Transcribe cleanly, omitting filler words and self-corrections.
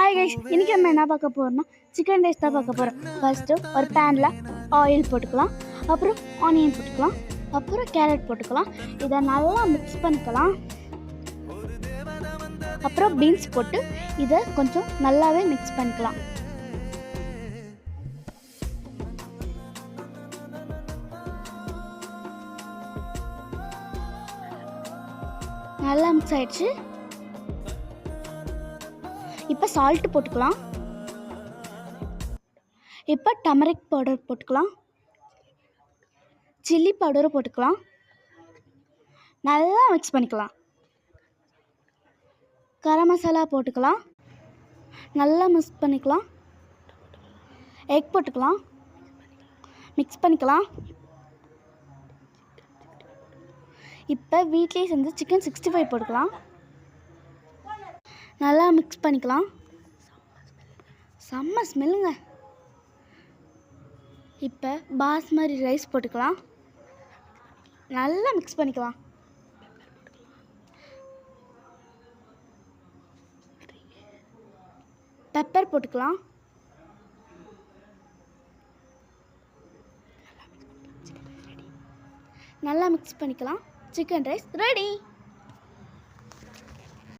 Hi guys, இன்றைக்கி நம்ம என்ன பார்க்க போகிறோம்னா சிக்கன் ரைஸ் தான் பார்க்க போகிறோம். ஃபஸ்ட்டு ஒரு பேனில் ஆயில் போட்டுக்கலாம், அப்புறம் ஆனியன் போட்டுக்கலாம், அப்புறம் கேரட் போட்டுக்கலாம். இதை நல்லா மிக்ஸ் பண்ணிக்கலாம். அப்புறம் பீன்ஸ் போட்டு இதை கொஞ்சம் நல்லாவே மிக்ஸ் பண்ணிக்கலாம். நல்லா மிக்ஸ் ஆயிடுச்சு. இப்போ சால்ட்டு போட்டுக்கலாம். இப்போ டர்மரிக் பவுடர் போட்டுக்கலாம், சில்லி பவுடரும் போட்டுக்கலாம். நல்லா மிக்ஸ் பண்ணிக்கலாம். கரம் மசாலா போட்டுக்கலாம், நல்லா மிக்ஸ் பண்ணிக்கலாம். எக் போட்டுக்கலாம், மிக்ஸ் பண்ணிக்கலாம். இப்போ வீட்லேயே செஞ்சு சிக்கன் 65 போட்டுக்கலாம், நல்லா மிக்ஸ் பண்ணிக்கலாம். செம்ம ஸ்மெல்லுங்க. இப்போ பாஸ்மதி ரைஸ் போட்டுக்கலாம், நல்லா மிக்ஸ் பண்ணிக்கலாம். பெப்பர் போட்டுக்கலாம், நல்லா மிக்ஸ் பண்ணிக்கலாம். Chicken rice ready.